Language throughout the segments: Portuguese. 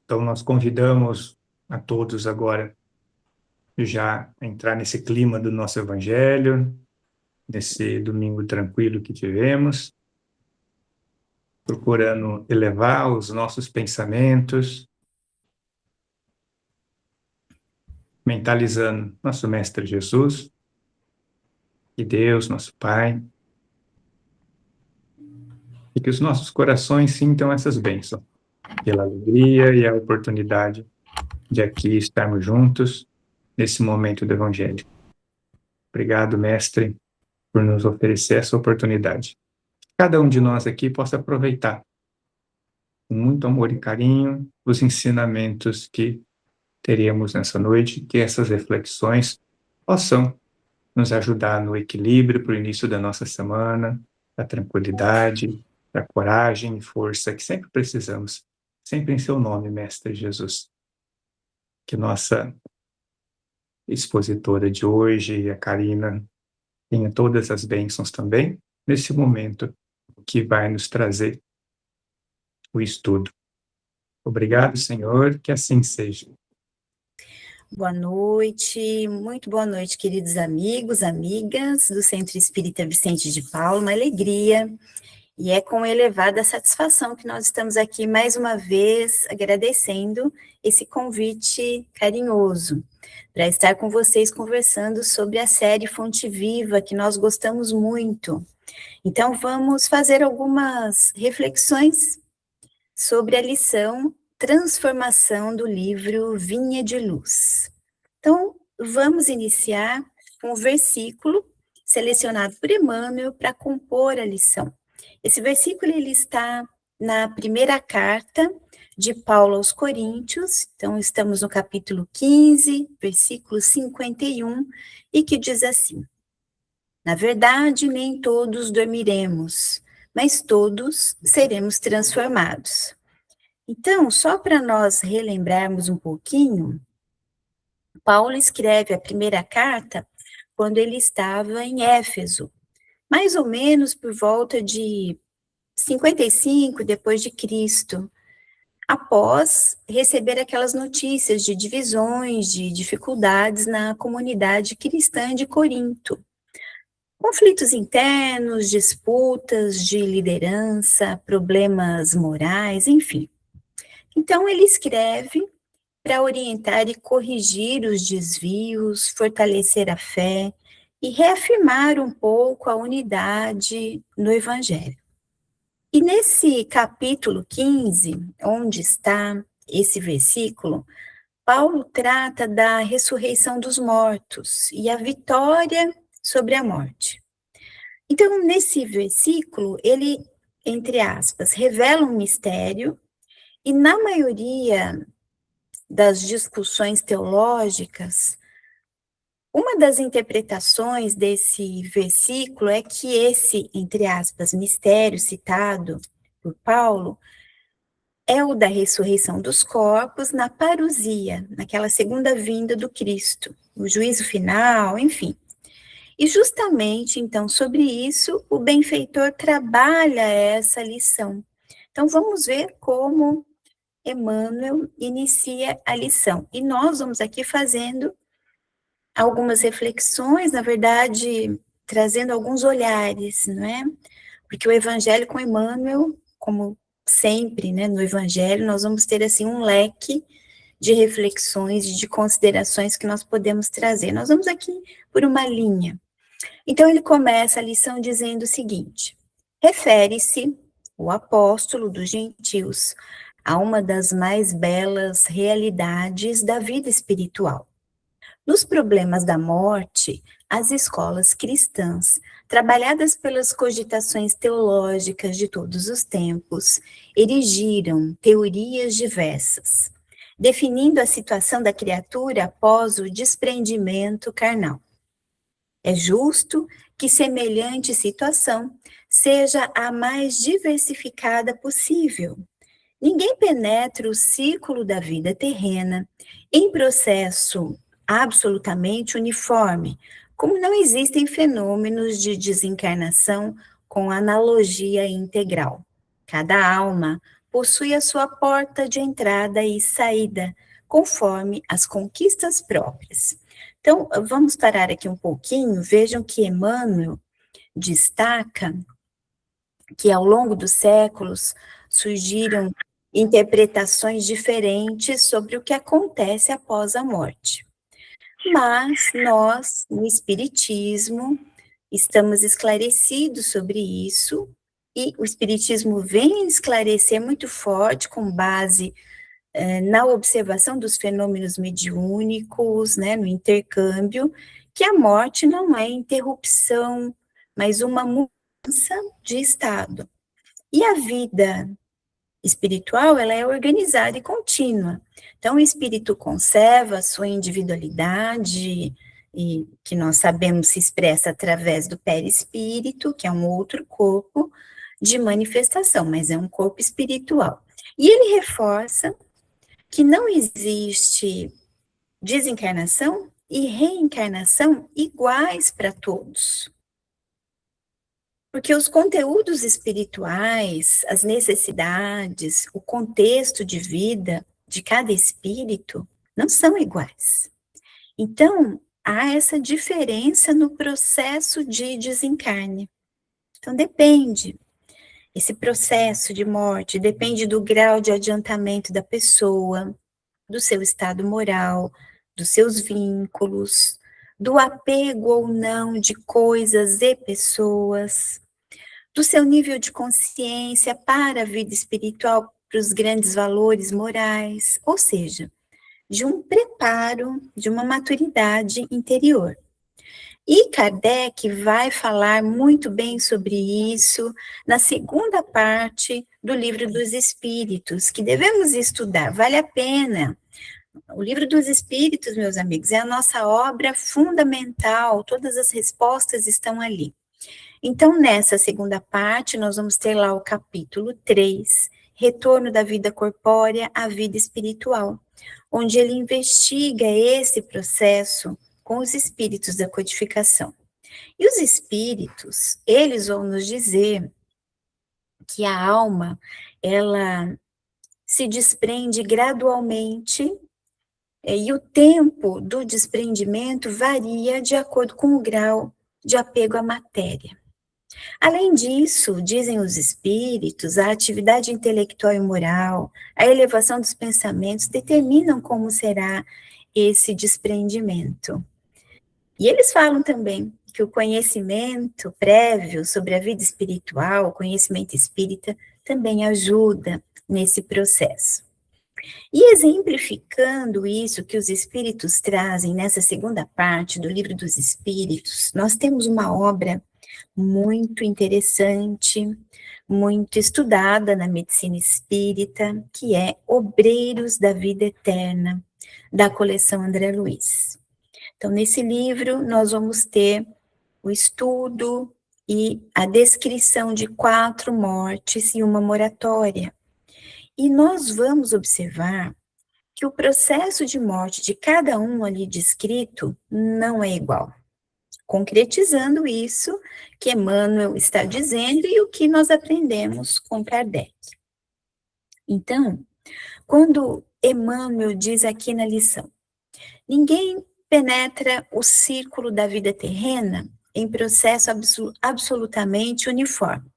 Então, nós convidamos a todos agora já a entrar nesse clima do nosso Evangelho, nesse domingo tranquilo que tivemos, procurando elevar os nossos pensamentos, mentalizando nosso Mestre Jesus, e Deus, nosso Pai, e que os nossos corações sintam essas bênçãos, pela alegria e a oportunidade de aqui estarmos juntos nesse momento do Evangelho. Obrigado, Mestre, por nos oferecer essa oportunidade. Cada um de nós aqui possa aproveitar com muito amor e carinho os ensinamentos que teríamos nessa noite, que essas reflexões possam nos ajudar no equilíbrio para o início da nossa semana, da tranquilidade, da coragem e força que sempre precisamos, sempre em seu nome, Mestre Jesus. Que nossa expositora de hoje, a Karina, tenha todas as bênçãos também, nesse momento que vai nos trazer o estudo. Obrigado, Senhor, que assim seja. Boa noite, muito boa noite, queridos amigos, amigas do Centro Espírita Vicente de Paulo, uma alegria, e é com elevada satisfação que nós estamos aqui mais uma vez agradecendo esse convite carinhoso para estar com vocês conversando sobre a série Fonte Viva, que nós gostamos muito. Então, vamos fazer algumas reflexões sobre a lição Transformação do livro Vinha de Luz. Então, vamos iniciar com o versículo selecionado por Emmanuel para compor a lição. Esse versículo ele está na primeira carta de Paulo aos Coríntios, então estamos no capítulo 15, versículo 51, e que diz assim: Na verdade, nem todos dormiremos, mas todos seremos transformados. Então, só para nós relembrarmos um pouquinho, Paulo escreve a primeira carta quando ele estava em Éfeso, mais ou menos por volta de 55 depois de Cristo, após receber aquelas notícias de divisões, de dificuldades na comunidade cristã de Corinto. Conflitos internos, disputas de liderança, problemas morais, enfim. Então ele escreve para orientar e corrigir os desvios, fortalecer a fé e reafirmar um pouco a unidade no Evangelho. E nesse capítulo 15, onde está esse versículo, Paulo trata da ressurreição dos mortos e a vitória sobre a morte. Então, nesse versículo, ele, entre aspas, revela um mistério e na maioria das discussões teológicas, uma das interpretações desse versículo é que esse, entre aspas, mistério citado por Paulo é o da ressurreição dos corpos na parousia, naquela segunda vinda do Cristo, o juízo final, enfim. E justamente, então, sobre isso, o benfeitor trabalha essa lição. Então, vamos ver como Emmanuel inicia a lição. E nós vamos aqui fazendo algumas reflexões, na verdade, trazendo alguns olhares, não é? Porque o Evangelho com Emmanuel, como sempre, né, no Evangelho, nós vamos ter, assim, um leque de reflexões, de considerações que nós podemos trazer. Nós vamos aqui por uma linha. Então, ele começa a lição dizendo o seguinte: refere-se o apóstolo dos gentios a uma das mais belas realidades da vida espiritual. Nos problemas da morte, as escolas cristãs, trabalhadas pelas cogitações teológicas de todos os tempos, erigiram teorias diversas, definindo a situação da criatura após o desprendimento carnal. É justo que semelhante situação seja a mais diversificada possível. Ninguém penetra o círculo da vida terrena em processo absolutamente uniforme, como não existem fenômenos de desencarnação com analogia integral. Cada alma possui a sua porta de entrada e saída, conforme as conquistas próprias. Então, vamos parar aqui um pouquinho, vejam que Emmanuel destaca que ao longo dos séculos surgiram interpretações diferentes sobre o que acontece após a morte. Mas nós, no Espiritismo, estamos esclarecidos sobre isso, e o Espiritismo vem esclarecer muito forte, com base na observação dos fenômenos mediúnicos, né, no intercâmbio, que a morte não é interrupção, mas uma mudança de estado. E a vida espiritual, ela é organizada e contínua. Então, o espírito conserva a sua individualidade, e que nós sabemos se expressa através do perispírito, que é um outro corpo de manifestação, mas é um corpo espiritual. E ele reforça que não existe desencarnação e reencarnação iguais para todos. Porque os conteúdos espirituais, as necessidades, o contexto de vida de cada espírito não são iguais. Então, há essa diferença no processo de desencarne. Então, depende. Esse processo de morte depende do grau de adiantamento da pessoa, do seu estado moral, dos seus vínculos, do apego ou não de coisas e pessoas, do seu nível de consciência para a vida espiritual, para os grandes valores morais, ou seja, de um preparo, de uma maturidade interior. E Kardec vai falar muito bem sobre isso na segunda parte do Livro dos Espíritos, que devemos estudar, vale a pena. O Livro dos Espíritos, meus amigos, é a nossa obra fundamental, todas as respostas estão ali. Então, nessa segunda parte, nós vamos ter lá o capítulo 3, Retorno da Vida Corpórea à Vida Espiritual, onde ele investiga esse processo com os espíritos da codificação. E os espíritos, eles vão nos dizer que a alma, ela se desprende gradualmente, e o tempo do desprendimento varia de acordo com o grau de apego à matéria. Além disso, dizem os espíritos, a atividade intelectual e moral, a elevação dos pensamentos determinam como será esse desprendimento. E eles falam também que o conhecimento prévio sobre a vida espiritual, o conhecimento espírita, também ajuda nesse processo. E exemplificando isso que os espíritos trazem nessa segunda parte do Livro dos Espíritos, nós temos uma obra muito interessante, muito estudada na medicina espírita, que é Obreiros da Vida Eterna, da coleção André Luiz. Então, nesse livro, nós vamos ter o estudo e a descrição de 4 mortes e uma moratória. E nós vamos observar que o processo de morte de cada um ali descrito não é igual. Concretizando isso que Emmanuel está dizendo e o que nós aprendemos com Kardec. Então, quando Emmanuel diz aqui na lição, ninguém penetra o círculo da vida terrena em processo absolutamente uniforme.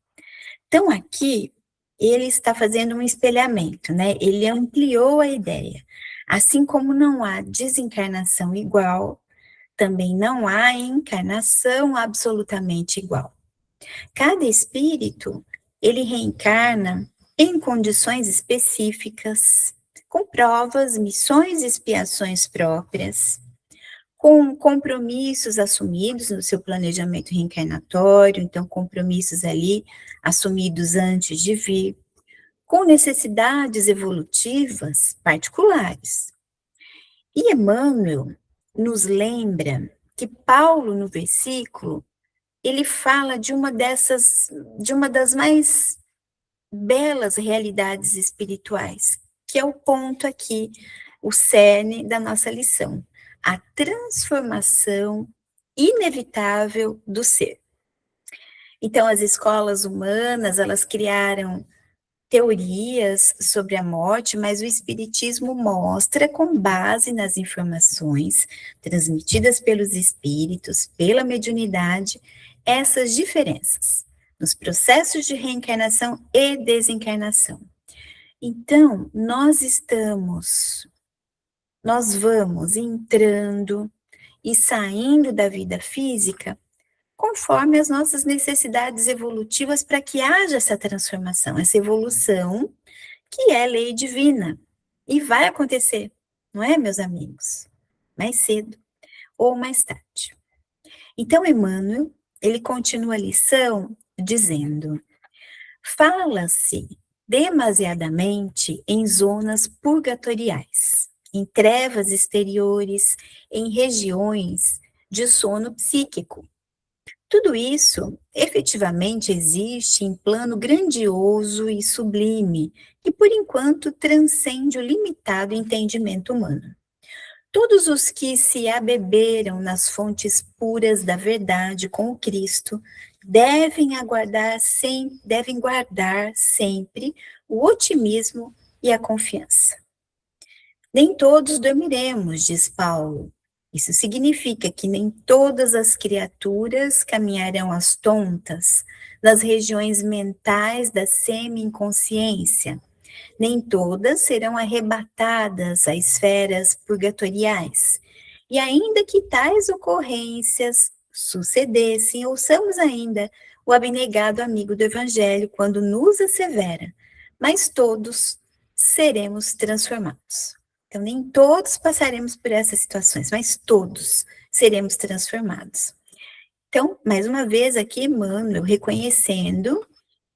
Então, aqui, ele está fazendo um espelhamento, né? Ele ampliou a ideia. Assim como não há desencarnação igual, também não há encarnação absolutamente igual. Cada espírito, ele reencarna em condições específicas, com provas, missões e expiações próprias, com compromissos assumidos no seu planejamento reencarnatório, então compromissos ali assumidos antes de vir, com necessidades evolutivas particulares. E Emmanuel nos lembra que Paulo, no versículo, ele fala de uma das mais belas realidades espirituais, que é o ponto aqui, o cerne da nossa lição, a transformação inevitável do ser. Então, as escolas humanas, elas criaram teorias sobre a morte, mas o Espiritismo mostra, com base nas informações transmitidas pelos espíritos, pela mediunidade, essas diferenças nos processos de reencarnação e desencarnação. Então, nós vamos entrando e saindo da vida física conforme as nossas necessidades evolutivas para que haja essa transformação, essa evolução, que é lei divina. E vai acontecer, não é, meus amigos? Mais cedo ou mais tarde. Então, Emmanuel, ele continua a lição dizendo: fala-se demasiadamente em zonas purgatoriais, em trevas exteriores, em regiões de sono psíquico. Tudo isso efetivamente existe em plano grandioso e sublime, que por enquanto transcende o limitado entendimento humano. Todos os que se abeberam nas fontes puras da verdade com o Cristo devem guardar sempre o otimismo e a confiança. Nem todos dormiremos, diz Paulo. Isso significa que nem todas as criaturas caminharão às tontas nas regiões mentais da semi-inconsciência. Nem todas serão arrebatadas a esferas purgatoriais. E ainda que tais ocorrências sucedessem, ouçamos ainda o abnegado amigo do Evangelho quando nos assevera: mas todos seremos transformados. Então, nem todos passaremos por essas situações, mas todos seremos transformados. Então, mais uma vez aqui, Emmanuel, reconhecendo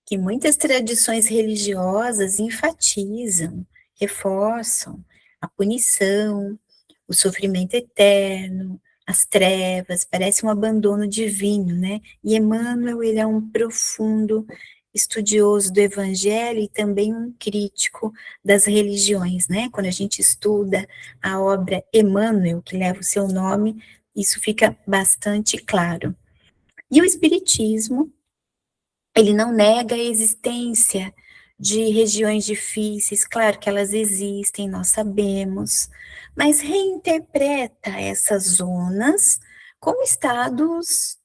que muitas tradições religiosas enfatizam, reforçam a punição, o sofrimento eterno, as trevas, parece um abandono divino, né? E Emmanuel, ele é um profundo estudioso do Evangelho e também um crítico das religiões, né? Quando a gente estuda a obra Emmanuel, que leva o seu nome, isso fica bastante claro. E o Espiritismo, ele não nega a existência de regiões difíceis, claro que elas existem, nós sabemos, mas reinterpreta essas zonas como estados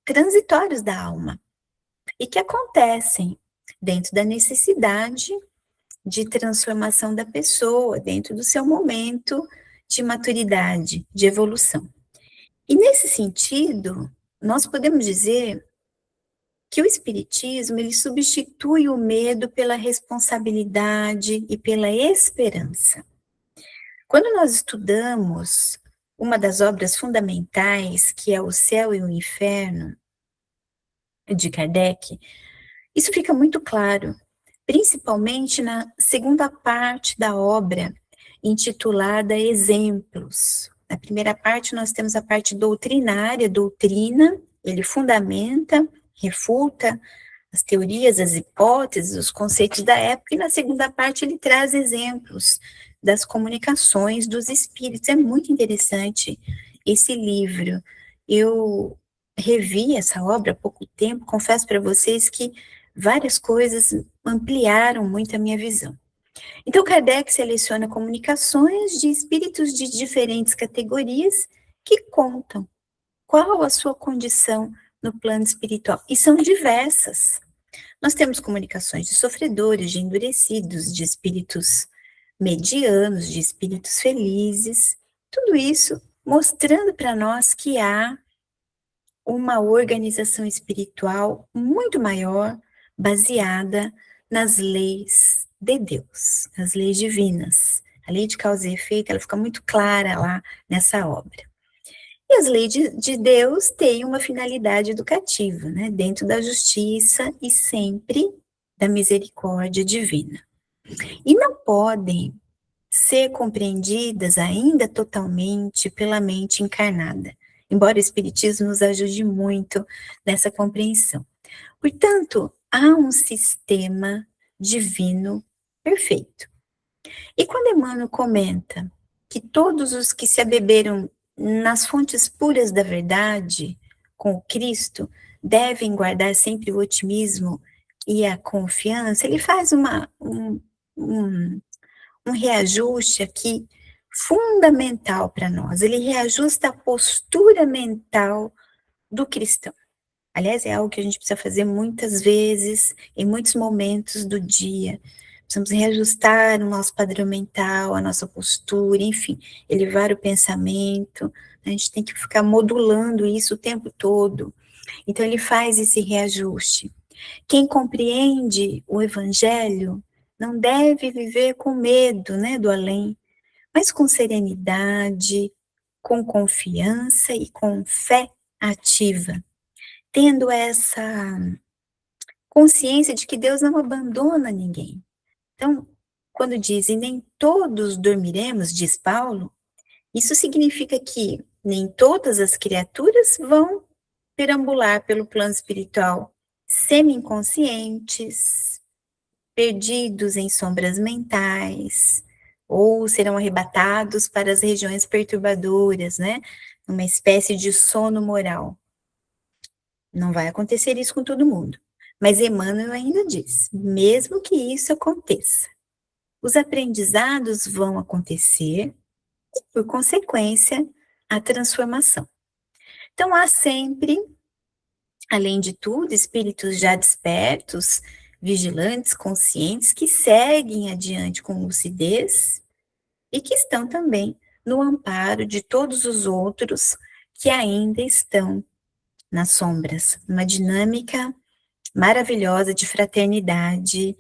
transitórios da alma e que acontecem dentro da necessidade de transformação da pessoa, dentro do seu momento de maturidade, de evolução. E nesse sentido, nós podemos dizer que o Espiritismo, ele substitui o medo pela responsabilidade e pela esperança. Quando nós estudamos uma das obras fundamentais, que é O Céu e o Inferno, de Kardec, isso fica muito claro, principalmente na segunda parte da obra, intitulada Exemplos. Na primeira parte, nós temos a parte doutrinária, doutrina, ele fundamenta, refuta as teorias, as hipóteses, os conceitos da época, e na segunda parte ele traz exemplos das comunicações dos espíritos. É muito interessante esse livro. Eu revi essa obra há pouco tempo, confesso para vocês que várias coisas ampliaram muito a minha visão. Então, Kardec seleciona comunicações de espíritos de diferentes categorias que contam qual a sua condição no plano espiritual. E são diversas. Nós temos comunicações de sofredores, de endurecidos, de espíritos medianos, de espíritos felizes. Tudo isso mostrando para nós que há uma organização espiritual muito maior, baseada nas leis de Deus, nas leis divinas. A lei de causa e efeito, ela fica muito clara lá nessa obra. E as leis de Deus têm uma finalidade educativa, né? Dentro da justiça e sempre da misericórdia divina. E não podem ser compreendidas ainda totalmente pela mente encarnada, embora o Espiritismo nos ajude muito nessa compreensão. Portanto, há um sistema divino perfeito. E quando Emmanuel comenta que todos os que se abeberam nas fontes puras da verdade com o Cristo devem guardar sempre o otimismo e a confiança, ele faz um reajuste aqui fundamental para nós. Ele reajusta a postura mental do cristão. Aliás, é algo que a gente precisa fazer muitas vezes, em muitos momentos do dia. Precisamos reajustar o nosso padrão mental, a nossa postura, enfim, elevar o pensamento. A gente tem que ficar modulando isso o tempo todo. Então, ele faz esse reajuste. Quem compreende o evangelho não deve viver com medo, né, do além, mas com serenidade, com confiança e com fé ativa, tendo essa consciência de que Deus não abandona ninguém. Então, quando dizem nem todos dormiremos, diz Paulo, isso significa que nem todas as criaturas vão perambular pelo plano espiritual semi-inconscientes, perdidos em sombras mentais, ou serão arrebatados para as regiões perturbadoras, né? Uma espécie de sono moral. Não vai acontecer isso com todo mundo. Mas Emmanuel ainda diz, mesmo que isso aconteça, os aprendizados vão acontecer e, por consequência, a transformação. Então, há sempre, além de tudo, espíritos já despertos, vigilantes, conscientes, que seguem adiante com lucidez e que estão também no amparo de todos os outros que ainda estão nas sombras, uma dinâmica maravilhosa de fraternidade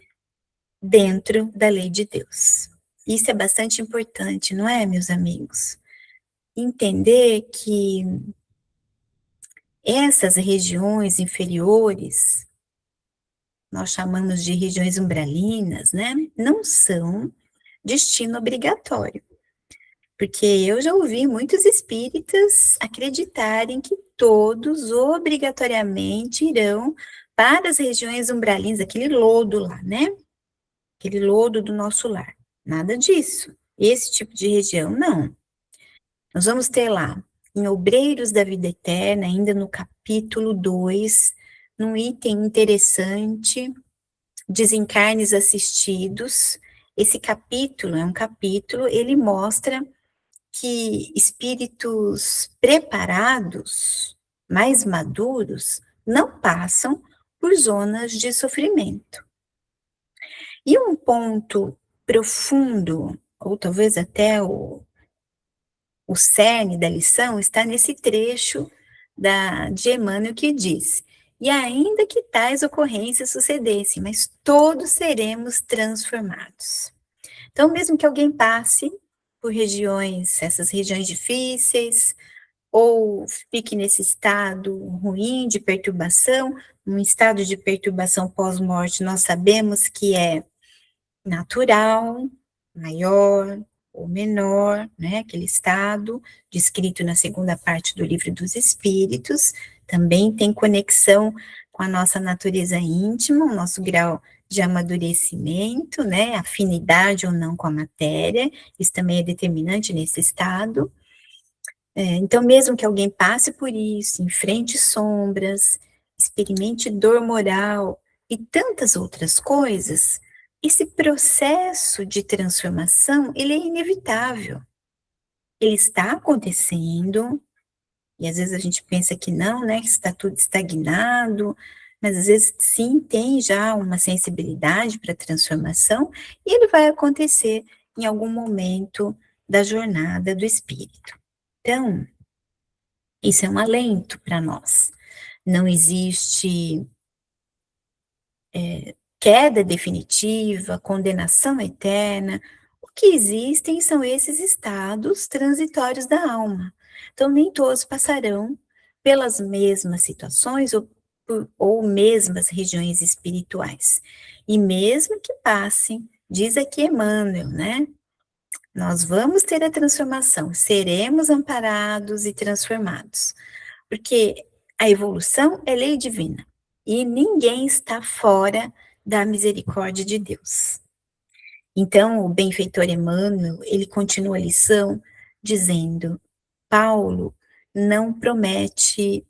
dentro da lei de Deus. Isso é bastante importante, não é, meus amigos? Entender que essas regiões inferiores, nós chamamos de regiões umbralinas, né? Não são destino obrigatório. Porque eu já ouvi muitos espíritas acreditarem que todos obrigatoriamente irão para as regiões umbralinas, aquele lodo lá, né? Aquele lodo do nosso lar. Nada disso. Esse tipo de região, não. Nós vamos ter lá, em Obreiros da Vida Eterna, ainda no capítulo 2, num item interessante, Desencarnes Assistidos. Esse capítulo é um capítulo, ele mostra que espíritos preparados, mais maduros, não passam por zonas de sofrimento. E um ponto profundo, ou talvez até o cerne da lição, está nesse trecho de Emmanuel que diz: e ainda que tais ocorrências sucedessem, mas todos seremos transformados. Então, mesmo que alguém passe por essas regiões difíceis, ou fique nesse estado ruim de perturbação, um estado de perturbação pós-morte, nós sabemos que é natural, maior ou menor, né, aquele estado descrito na segunda parte do Livro dos Espíritos, também tem conexão com a nossa natureza íntima, o nosso grau de amadurecimento, né, afinidade ou não com a matéria, isso também é determinante nesse estado. Então, mesmo que alguém passe por isso, enfrente sombras, experimente dor moral e tantas outras coisas, esse processo de transformação, ele é inevitável. Ele está acontecendo, e às vezes a gente pensa que não, né, que está tudo estagnado, mas às vezes sim, tem já uma sensibilidade para a transformação, e ele vai acontecer em algum momento da jornada do espírito. Então, isso é um alento para nós. Não existe queda definitiva, condenação eterna. O que existem são esses estados transitórios da alma. Então, nem todos passarão pelas mesmas situações ou mesmas regiões espirituais. E mesmo que passem, diz aqui Emmanuel, né? Nós vamos ter a transformação, seremos amparados e transformados. Porque a evolução é lei divina. E ninguém está fora da misericórdia de Deus. Então, o benfeitor Emmanuel, ele continua a lição dizendo: Paulo não promete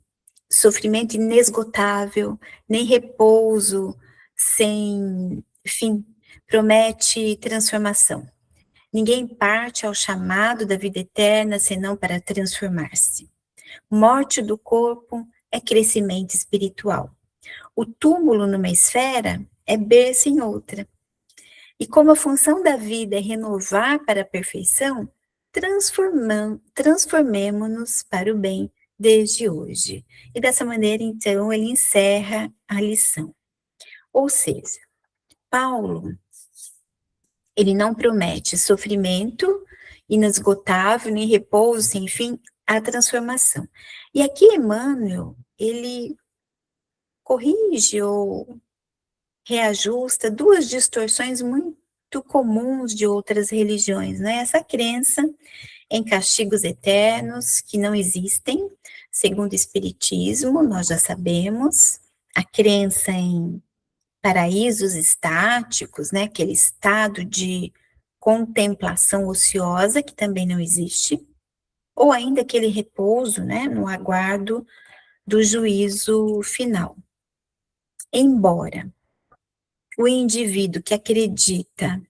sofrimento inesgotável, nem repouso sem fim, promete transformação. Ninguém parte ao chamado da vida eterna senão para transformar-se. Morte do corpo é crescimento espiritual. O túmulo numa esfera é berço em outra. E como a função da vida é renovar para a perfeição, transformemo-nos para o bem desde hoje. E dessa maneira, então, ele encerra a lição. Ou seja, Paulo, ele não promete sofrimento inesgotável, nem repouso sem fim, a transformação. E aqui Emmanuel, ele corrige ou reajusta duas distorções muito comuns de outras religiões, né? Essa crença em castigos eternos que não existem, segundo o Espiritismo, nós já sabemos, a crença em paraísos estáticos, né? Aquele estado de contemplação ociosa que também não existe, ou ainda aquele repouso, né? No aguardo do juízo final. Embora o indivíduo que acredita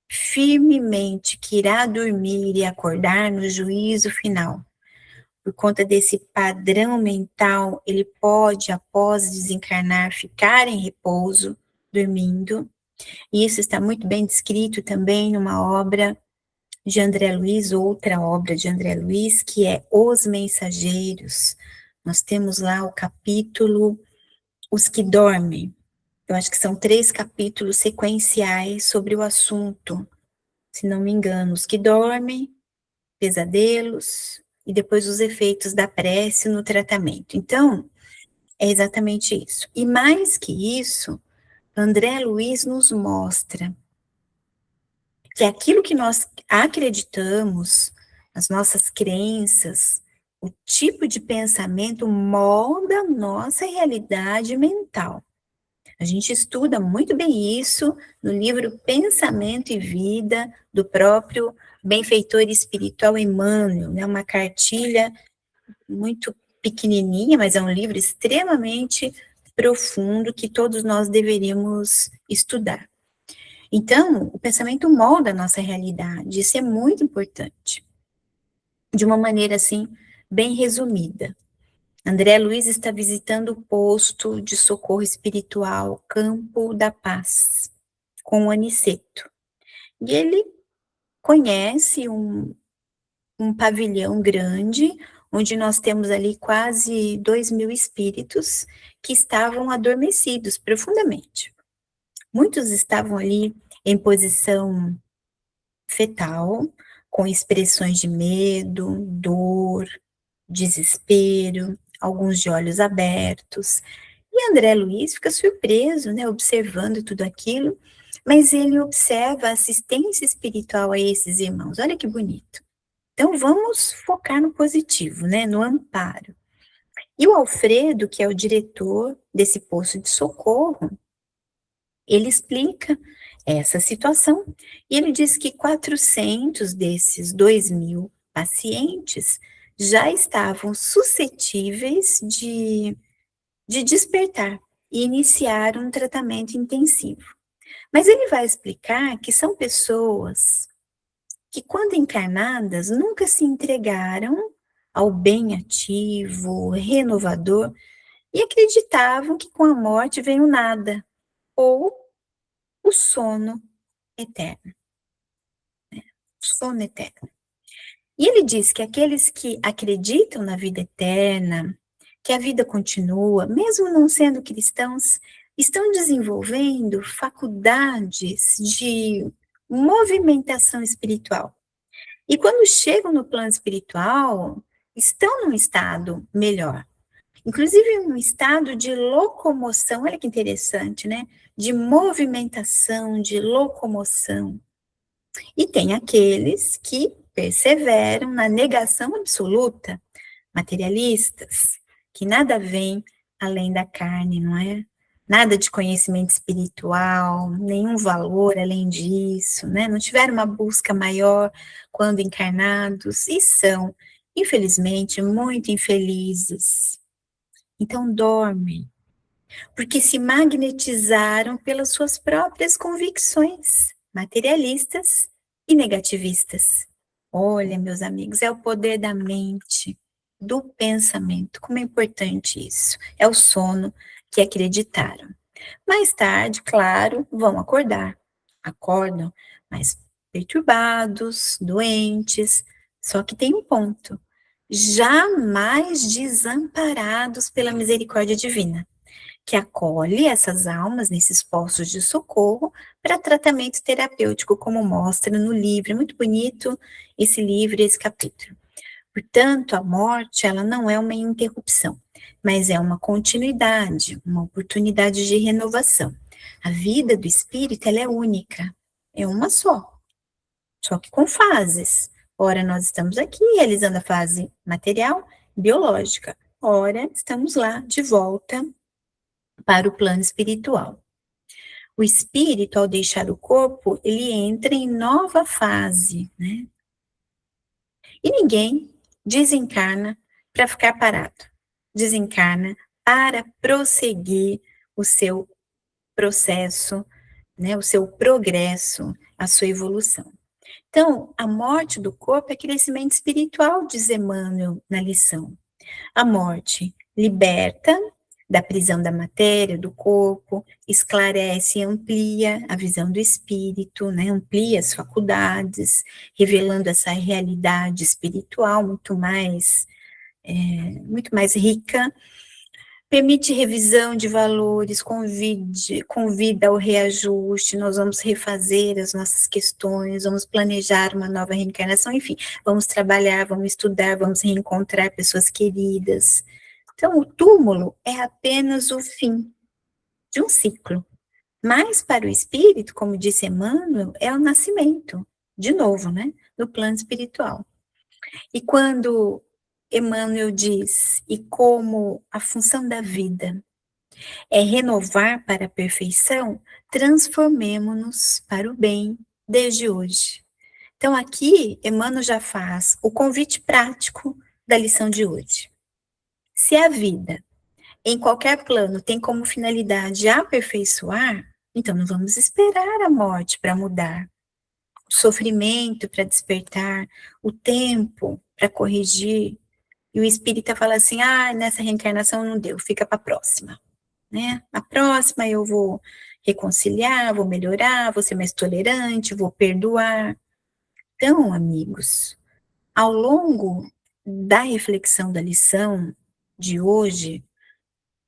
firmemente que irá dormir e acordar no juízo final, por conta desse padrão mental, ele pode, após desencarnar, ficar em repouso, dormindo. E isso está muito bem descrito também numa obra de André Luiz, outra obra de André Luiz, que é Os Mensageiros. Nós temos lá o capítulo Os que Dormem. Eu acho que são 3 capítulos sequenciais sobre o assunto, se não me engano, os que dormem, pesadelos, e depois os efeitos da prece no tratamento. Então, é exatamente isso. E mais que isso, André Luiz nos mostra que aquilo que nós acreditamos, as nossas crenças, o tipo de pensamento molda a nossa realidade mental. A gente estuda muito bem isso no livro Pensamento e Vida, do próprio benfeitor espiritual Emmanuel, né? Uma cartilha muito pequenininha, mas é um livro extremamente profundo que todos nós deveríamos estudar. Então, o pensamento molda a nossa realidade, isso é muito importante. De uma maneira, assim, bem resumida. André Luiz está visitando o posto de socorro espiritual Campo da Paz, com o Aniceto. E ele conhece um pavilhão grande, onde nós temos ali quase 2.000 espíritos que estavam adormecidos profundamente. Muitos estavam ali em posição fetal, com expressões de medo, dor, desespero, alguns de olhos abertos. E André Luiz fica surpreso, né, observando tudo aquilo, mas ele observa a assistência espiritual a esses irmãos. Olha que bonito. Então, vamos focar no positivo, né, no amparo. E o Alfredo, que é o diretor desse posto de socorro, ele explica essa situação e ele diz que 400 desses 2.000 pacientes já estavam suscetíveis de despertar e iniciar um tratamento intensivo. Mas ele vai explicar que são pessoas que, quando encarnadas, nunca se entregaram ao bem ativo, renovador, e acreditavam que com a morte vem o nada, ou o sono eterno. Sono eterno. E ele diz que aqueles que acreditam na vida eterna, que a vida continua, mesmo não sendo cristãos, estão desenvolvendo faculdades de movimentação espiritual. E quando chegam no plano espiritual, estão num estado melhor. Inclusive num estado de locomoção, olha que interessante, né? De movimentação, de locomoção. E tem aqueles que perseveram na negação absoluta, materialistas, que nada vem além da carne, não é? Nada de conhecimento espiritual, nenhum valor além disso, né? Não tiveram uma busca maior quando encarnados e são, infelizmente, muito infelizes. Então, dormem, porque se magnetizaram pelas suas próprias convicções materialistas e negativistas. Olha, meus amigos, é o poder da mente, do pensamento. Como é importante isso. É o sono que acreditaram. Mais tarde, claro, vão acordar. Acordam, mas perturbados, doentes. Só que tem um ponto. Jamais desamparados pela misericórdia divina, que acolhe essas almas nesses postos de socorro para tratamento terapêutico, como mostra no livro. É muito bonito esse livro, esse capítulo. Portanto, a morte, ela não é uma interrupção, mas é uma continuidade, uma oportunidade de renovação. A vida do espírito, ela é única, é uma só que com fases. Ora, nós estamos aqui realizando a fase material, biológica. Ora, estamos lá de volta para o plano espiritual. O espírito, ao deixar o corpo, ele entra em nova fase, né? E ninguém desencarna para ficar parado. Desencarna para prosseguir o seu processo, né, o seu progresso, a sua evolução. Então, a morte do corpo é crescimento espiritual, diz Emmanuel na lição. A morte liberta da prisão da matéria, do corpo, esclarece e amplia a visão do espírito, né? Amplia as faculdades, revelando essa realidade espiritual muito mais rica, permite revisão de valores, convida ao reajuste, nós vamos refazer as nossas questões, vamos planejar uma nova reencarnação, enfim, vamos trabalhar, vamos estudar, vamos reencontrar pessoas queridas. Então, o túmulo é apenas o fim de um ciclo. Mas para o espírito, como disse Emmanuel, é o nascimento, de novo, né, no plano espiritual. E quando Emmanuel diz, e como a função da vida é renovar para a perfeição, transformemo-nos para o bem desde hoje. Então aqui, Emmanuel já faz o convite prático da lição de hoje. Se a vida, em qualquer plano, tem como finalidade aperfeiçoar, então não vamos esperar a morte para mudar, o sofrimento para despertar, o tempo para corrigir. E o espírita fala assim, nessa reencarnação não deu, fica para a próxima, né? Na próxima eu vou reconciliar, vou melhorar, vou ser mais tolerante, vou perdoar. Então, amigos, ao longo da reflexão da lição de hoje,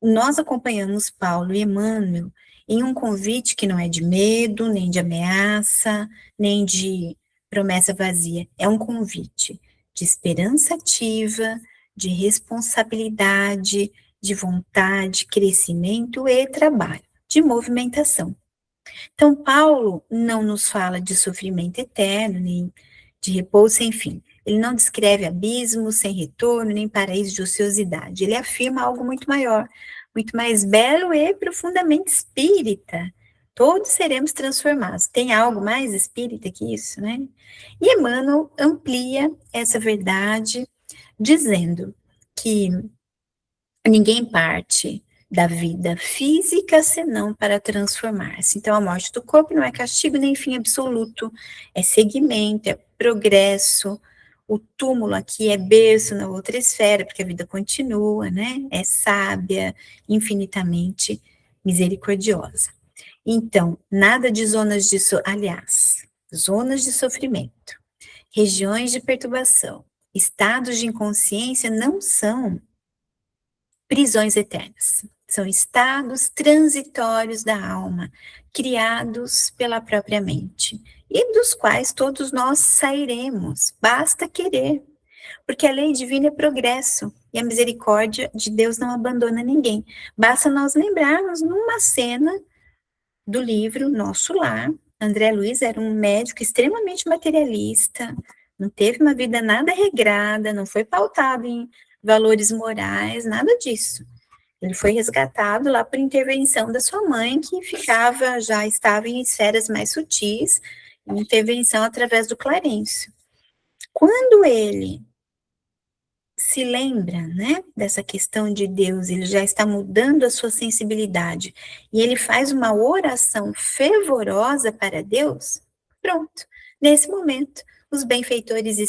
nós acompanhamos Paulo e Emmanuel em um convite que não é de medo, nem de ameaça, nem de promessa vazia. É um convite de esperança ativa, de responsabilidade, de vontade, crescimento e trabalho, de movimentação. Então, Paulo não nos fala de sofrimento eterno, nem de repouso sem fim. Ele não descreve abismos sem retorno, nem paraíso de ociosidade. Ele afirma algo muito maior, muito mais belo e profundamente espírita. Todos seremos transformados. Tem algo mais espírita que isso, né? E Emmanuel amplia essa verdade, dizendo que ninguém parte da vida física senão para transformar-se. Então, a morte do corpo não é castigo nem fim absoluto, é seguimento, é progresso. O túmulo aqui é berço na outra esfera, porque a vida continua, né? É sábia, infinitamente misericordiosa. Então, nada de zonas de zonas de sofrimento, regiões de perturbação, estados de inconsciência não são prisões eternas. São estados transitórios da alma, criados pela própria mente, e dos quais todos nós sairemos, basta querer, porque a lei divina é progresso, e a misericórdia de Deus não abandona ninguém. Basta nós lembrarmos numa cena do livro Nosso Lar. André Luiz era um médico extremamente materialista, não teve uma vida nada regrada, não foi pautado em valores morais, nada disso. Ele foi resgatado lá por intervenção da sua mãe, que já estava em esferas mais sutis, intervenção através do Clarencio. Quando ele se lembra, né, dessa questão de Deus, ele já está mudando a sua sensibilidade, e ele faz uma oração fervorosa para Deus, pronto. Nesse momento, os benfeitores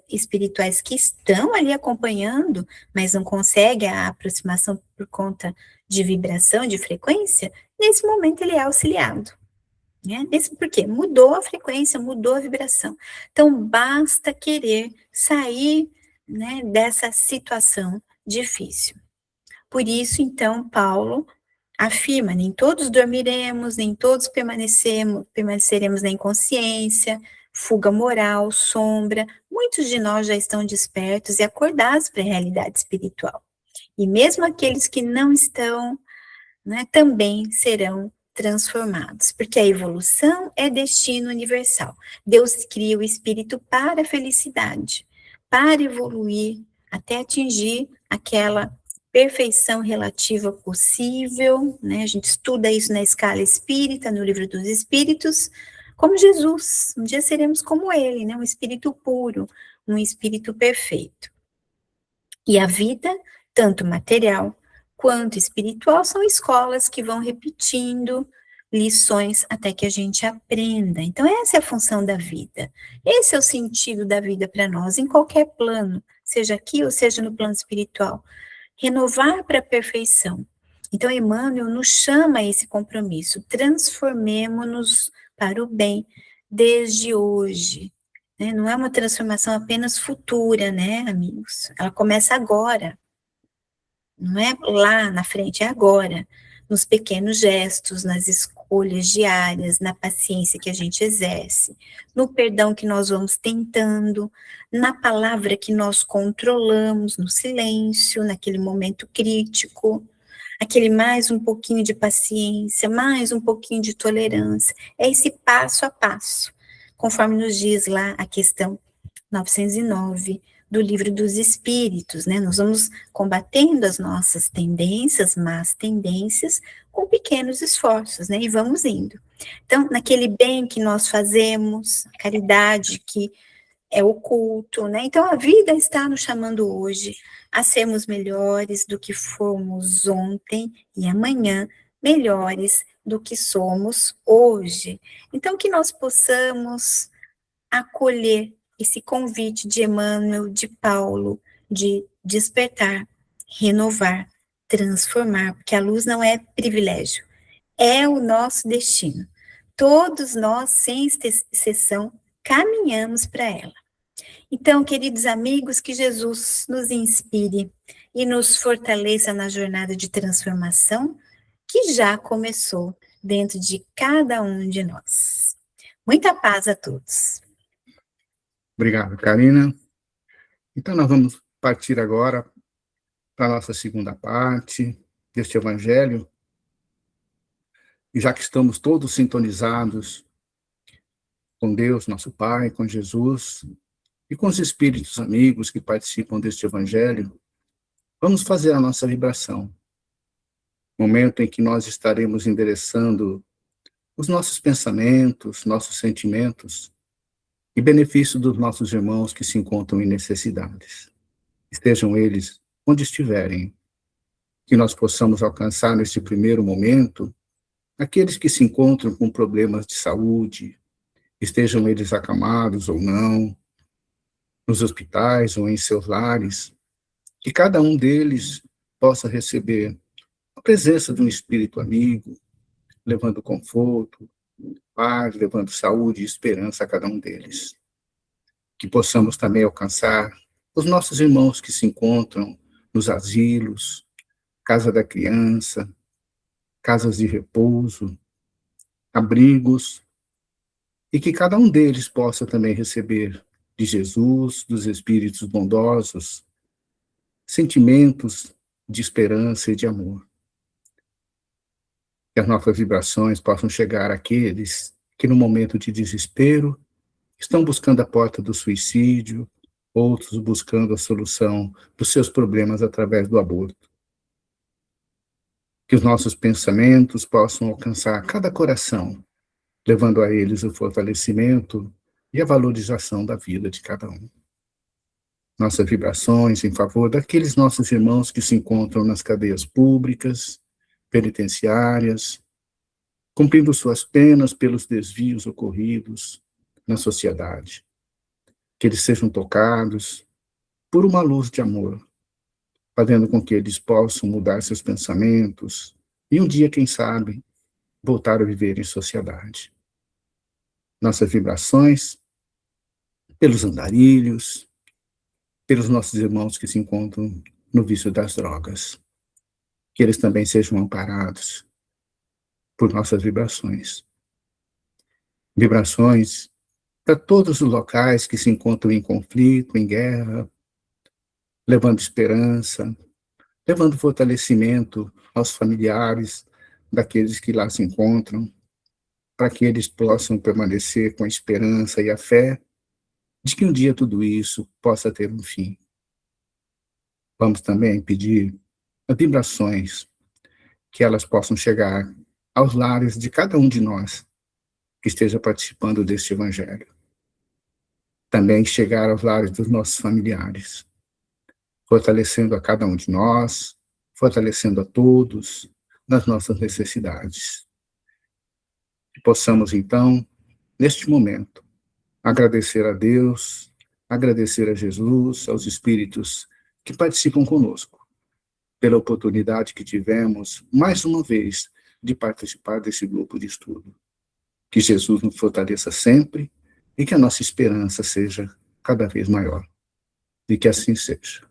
espirituais que estão ali acompanhando, mas não conseguem a aproximação por conta de vibração, de frequência, nesse momento ele é auxiliado. Né? Porque mudou a frequência, mudou a vibração. Então, basta querer sair, né, dessa situação difícil. Por isso, então, Paulo afirma, nem todos dormiremos, nem todos permaneceremos na inconsciência, fuga moral, sombra, muitos de nós já estão despertos e acordados para a realidade espiritual. E mesmo aqueles que não estão, né, também serão transformados, porque a evolução é destino universal. Deus cria o espírito para a felicidade, para evoluir, até atingir aquela perfeição relativa possível, né? A gente estuda isso na escala espírita, no livro dos espíritos, como Jesus. Um dia seremos como ele, né? Um espírito puro, um espírito perfeito. E a vida, tanto material quanto espiritual, são escolas que vão repetindo lições até que a gente aprenda. Então, essa é a função da vida. Esse é o sentido da vida para nós, em qualquer plano, seja aqui ou seja no plano espiritual. Renovar para a perfeição. Então, Emmanuel nos chama a esse compromisso. Transformemo-nos para o bem desde hoje. Né? Não é uma transformação apenas futura, né, amigos? Ela começa agora. Não é lá na frente, é agora. Nos pequenos gestos, nas escolhas diárias, na paciência que a gente exerce, no perdão que nós vamos tentando, na palavra que nós controlamos, no silêncio, naquele momento crítico, aquele mais um pouquinho de paciência, mais um pouquinho de tolerância. É esse passo a passo, conforme nos diz lá a questão 909 do Livro dos Espíritos, né? Nós vamos combatendo as nossas tendências, más tendências, com pequenos esforços, né? E vamos indo. Então, naquele bem que nós fazemos, a caridade que é oculto, né? Então, a vida está nos chamando hoje a sermos melhores do que fomos ontem e amanhã melhores do que somos hoje. Então, que nós possamos acolher esse convite de Emmanuel, de Paulo, de despertar, renovar, transformar, porque a luz não é privilégio, é o nosso destino. Todos nós, sem exceção, caminhamos para ela. Então, queridos amigos, que Jesus nos inspire e nos fortaleça na jornada de transformação que já começou dentro de cada um de nós. Muita paz a todos. Obrigado, Karina. Então, nós vamos partir agora para a nossa segunda parte deste Evangelho. E já que estamos todos sintonizados com Deus, nosso Pai, com Jesus, e com os espíritos amigos que participam deste Evangelho, vamos fazer a nossa vibração. Momento em que nós estaremos endereçando os nossos pensamentos, nossos sentimentos, e benefício dos nossos irmãos que se encontram em necessidades. Estejam eles onde estiverem, que nós possamos alcançar neste primeiro momento aqueles que se encontram com problemas de saúde, estejam eles acamados ou não, nos hospitais ou em seus lares, que cada um deles possa receber a presença de um espírito amigo, levando conforto, paz, levando saúde e esperança a cada um deles. Que possamos também alcançar os nossos irmãos que se encontram nos asilos, casa da criança, casas de repouso, abrigos, e que cada um deles possa também receber de Jesus, dos espíritos bondosos, sentimentos de esperança e de amor. Que as nossas vibrações possam chegar àqueles que no momento de desespero estão buscando a porta do suicídio, outros buscando a solução dos seus problemas através do aborto. Que os nossos pensamentos possam alcançar cada coração, levando a eles o fortalecimento e a valorização da vida de cada um. nossas vibrações em favor daqueles nossos irmãos que se encontram nas cadeias públicas, penitenciárias, cumprindo suas penas pelos desvios ocorridos na sociedade. Que eles sejam tocados por uma luz de amor, fazendo com que eles possam mudar seus pensamentos e um dia, quem sabe, voltar a viver em sociedade. Nossas vibrações pelos andarilhos, pelos nossos irmãos que se encontram no vício das drogas. Que eles também sejam amparados por nossas vibrações. Vibrações para todos os locais que se encontram em conflito, em guerra, levando esperança, levando fortalecimento aos familiares daqueles que lá se encontram, para que eles possam permanecer com a esperança e a fé de que um dia tudo isso possa ter um fim. Vamos também pedir as vibrações que elas possam chegar aos lares de cada um de nós que esteja participando deste evangelho. Também chegar aos lares dos nossos familiares, fortalecendo a cada um de nós, fortalecendo a todos nas nossas necessidades. Que possamos, então, neste momento, agradecer a Deus, agradecer a Jesus, aos espíritos que participam conosco, pela oportunidade que tivemos, mais uma vez, de participar desse grupo de estudo. Que Jesus nos fortaleça sempre e que a nossa esperança seja cada vez maior. E que assim seja.